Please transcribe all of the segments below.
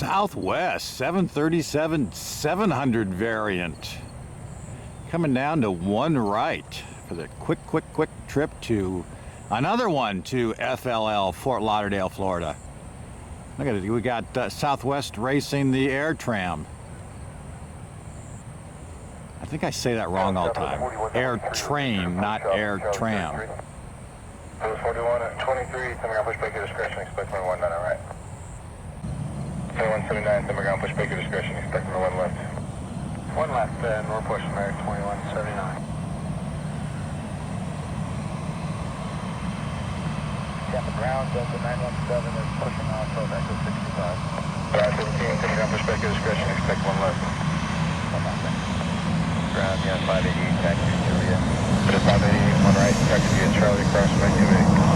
Southwest 737-700 variant. Coming down to one right for the quick trip to another one to FLL, Fort Lauderdale, Florida. Look at it, we got Southwest racing the Air Tram. I think I say that wrong all the time. Air Train, not Air Tram. 41 at 23, semi-ground push back your discretion, expect runway 19 right. 2179, semi-ground push back your discretion, expect runway 1 left. 1 left, north push, American 2179. Tampa ground, Delta 917 is pushing off of Echo 65. 17, semi-ground push back your discretion, expect 1 left. 1 left, ground, yeah, 588, taxi Juliet. 588, 1 right, taxi via Charlie, cross by 28.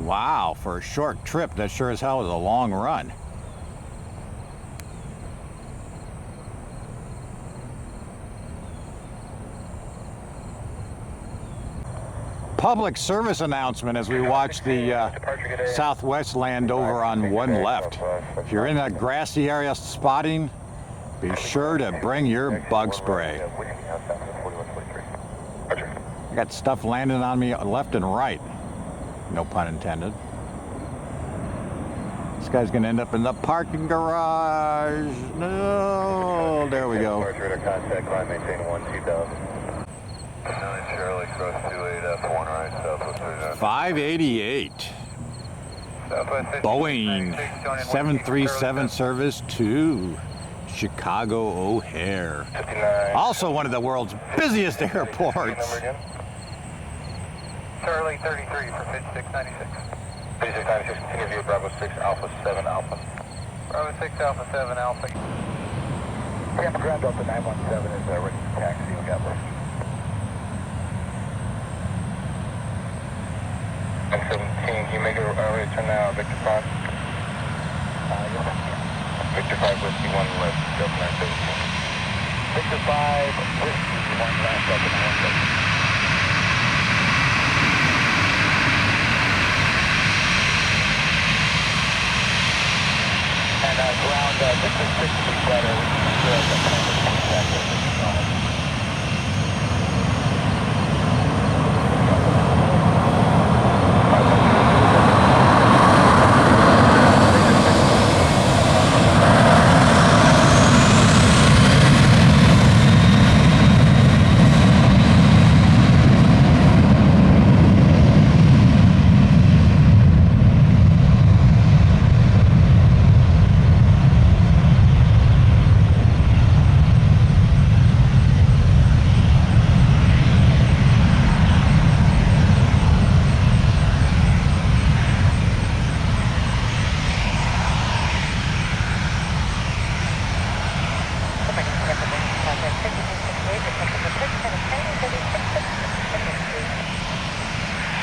Wow, for a short trip, that sure as hell is a long run. Public service announcement as we watch the Southwest land over on one left. If you're in that grassy area spotting, be sure to bring your bug spray. I got stuff landing on me left and right. No pun intended. This guy's gonna end up in the parking garage. No, there we go. Contact line, maintain 1-2000. Charlie, cross 28 F1 right, Southwest 588. Boeing 737 service to Chicago O'Hare. Also one of the world's busiest airports. Charlie 33 for 5696. 5696, continue via Bravo 6 Alpha 7 Alpha. Bravo 6 Alpha 7 Alpha. Tampa ground Delta 917 is ready for taxi, we got lift. 117, can you make a ready turn now, Victor 5? Victor 5 Whiskey 1 left, Delta 917. Victor 5 Whiskey 1 left, Delta 917. And ground, this is 6 feet better.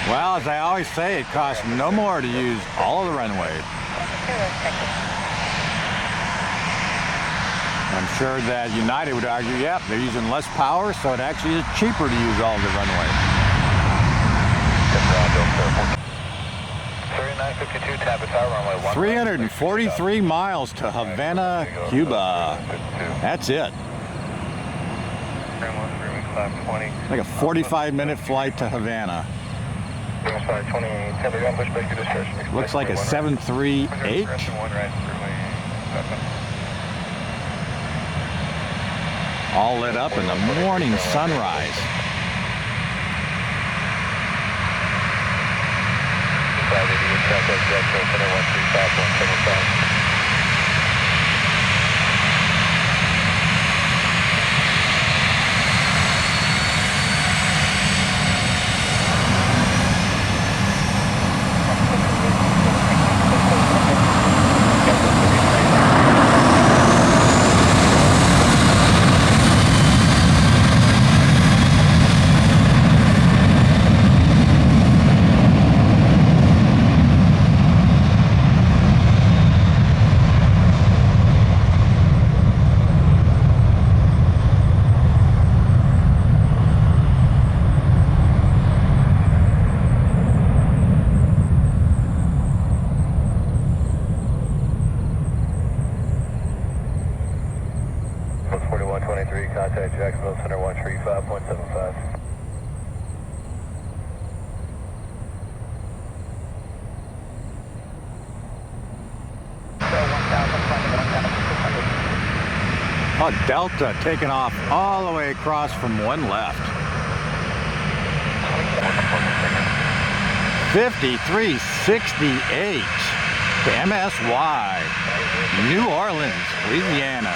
Well, as I always say, it costs no more to use all of the runway. I'm sure that United would argue, yep, they're using less power, so it actually is cheaper to use all of the runway. 3952 Tampa Tower, runway 1. 343 miles to Havana, Cuba. That's it. Like a 45-minute flight to Havana. Looks like a 738. All lit up in the morning sunrise. Jacksonville Center 135.75. Oh, Delta taking off all the way across from one left. 5368 to MSY, New Orleans, Louisiana.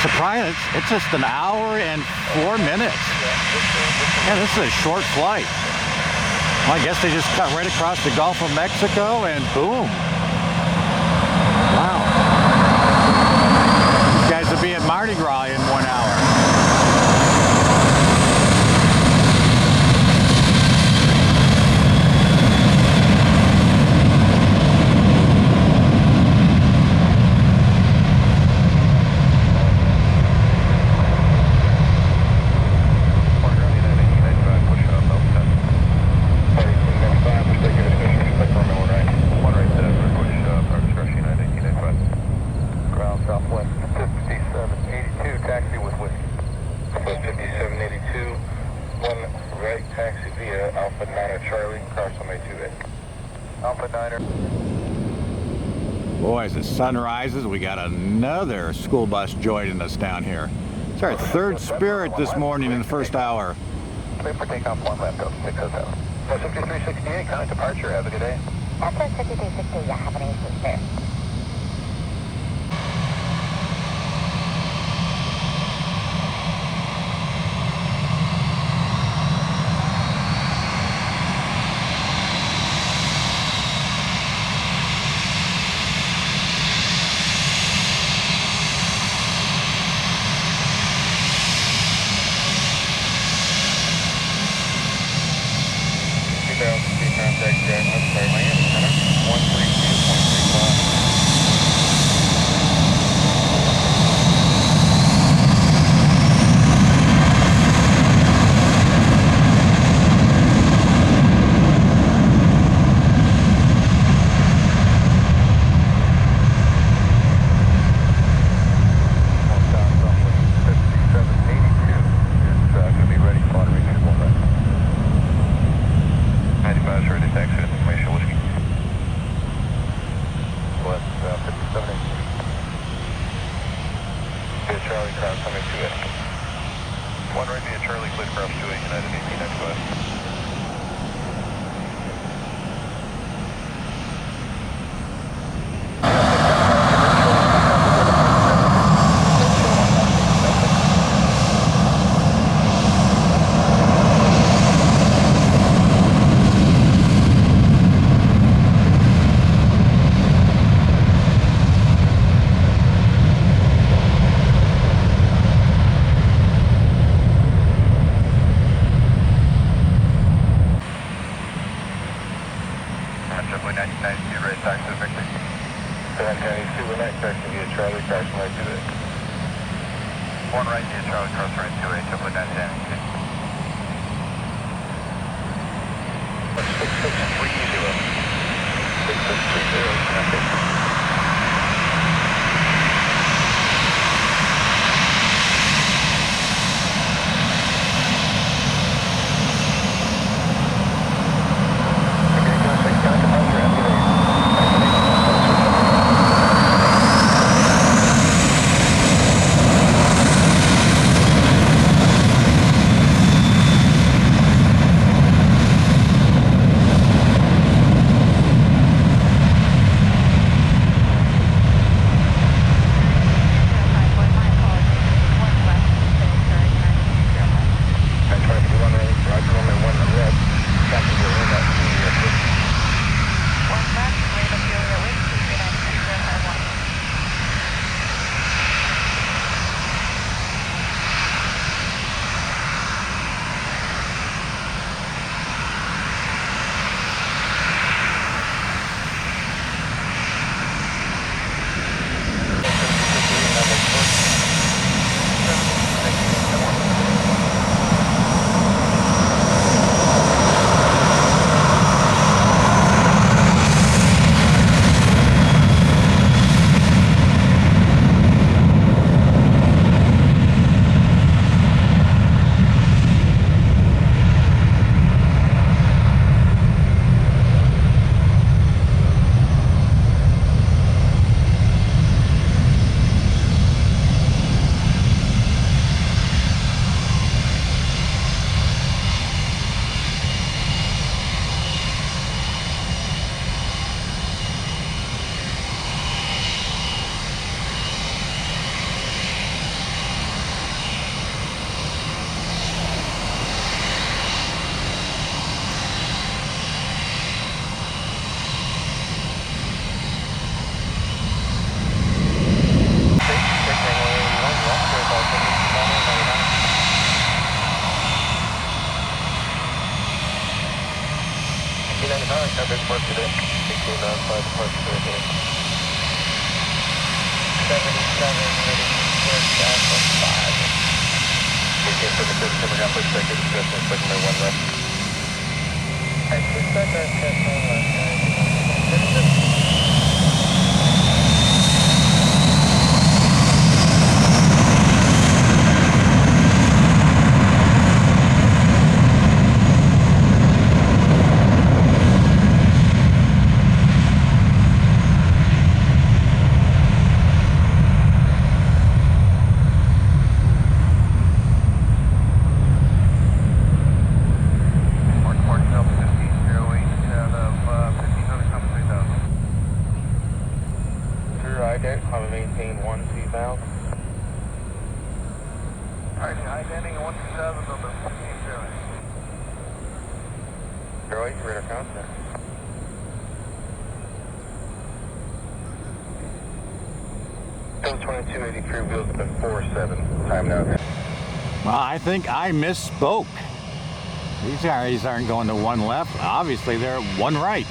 Surprise, it's just an hour and 4 minutes. Yeah, this is a short flight. Well, I guess they just cut right across the Gulf of Mexico and boom. Wow. These guys will be at Mardi Gras in 1 hour. Boy, as the sun rises, we got another school bus joining us down here. It's our third Spirit this morning in the first hour. Clear for takeoff, 1 left, 607. 5368, kind of departure, have a good day. After 5368, have an easy there. Contact Miami Center 132.35. Charlie, cross coming 28. 1 right via Charlie, clear cross 28, United 1895. Charlie, cross right 28. 1 right via Charlie, cross right 28, Tampa 910. 6630. 6630, 1899, have been parked today. 1895 departure today. 77, ready to switch Alpha 5. 18 for the fifth, Tampa ground, perspective, discretion, expect only one left. Exit center, check on left. Maintain 12000. Alright, identity 12000 over 180. Charlie, radar contact. Still 2283, wheels have been 47. Time now. Well, I think I misspoke. These guys aren't going to one left. Obviously, they're one right.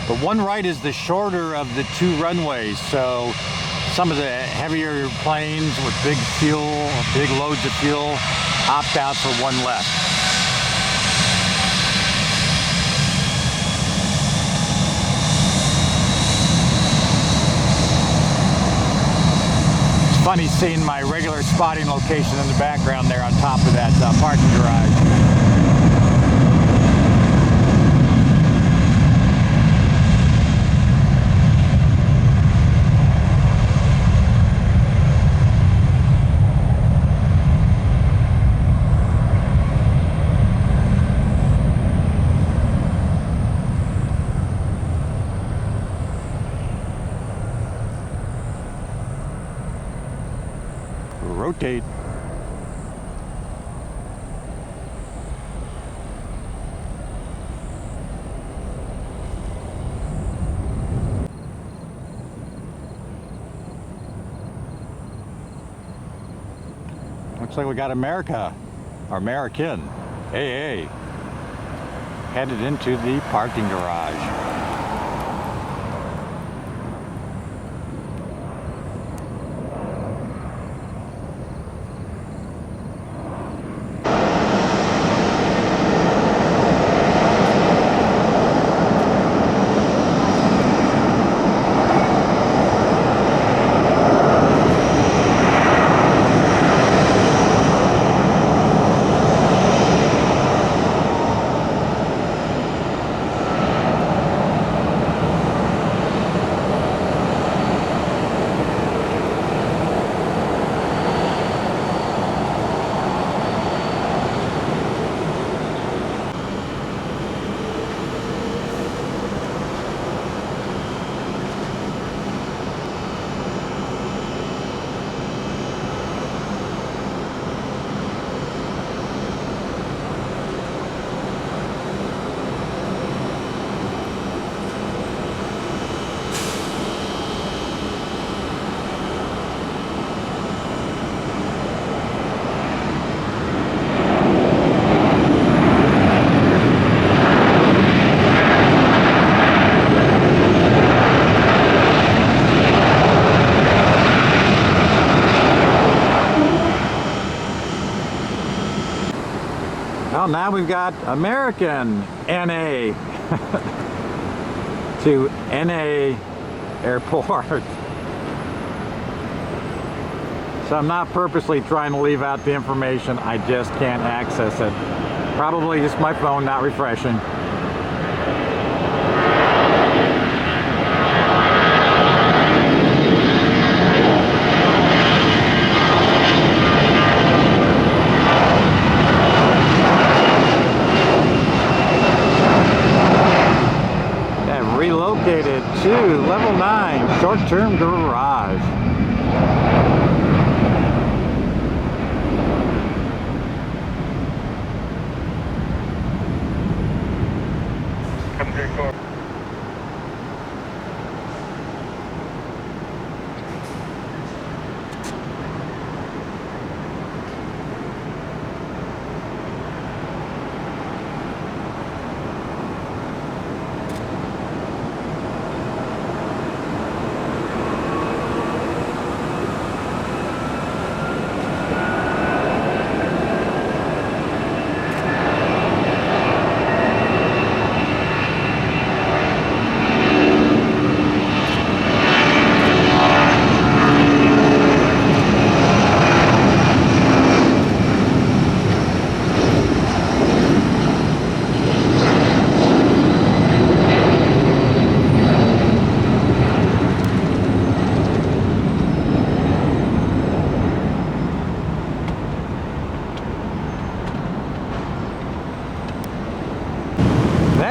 The one right is the shorter of the two runways, so some of the heavier planes with big fuel, big loads of fuel, opt out for one left. It's funny seeing my regular spotting location in the background there on top of that parking garage. Rotate. Looks like we got America, or American, AA, headed into the parking garage. Well, now we've got American NA to NA Airport. So I'm not purposely trying to leave out the information, I just can't access it. Probably just my phone not refreshing. Relocated to level 9 short-term garage. Come through, car.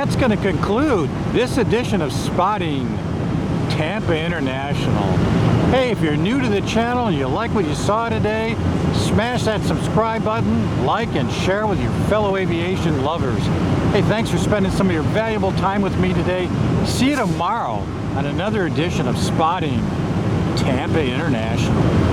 that's going to conclude this edition of Spotting Tampa International. Hey, if you're new to the channel and you like what you saw today, smash that subscribe button, like and share with your fellow aviation lovers. Hey, thanks for spending some of your valuable time with me today. See you tomorrow on another edition of Spotting Tampa International.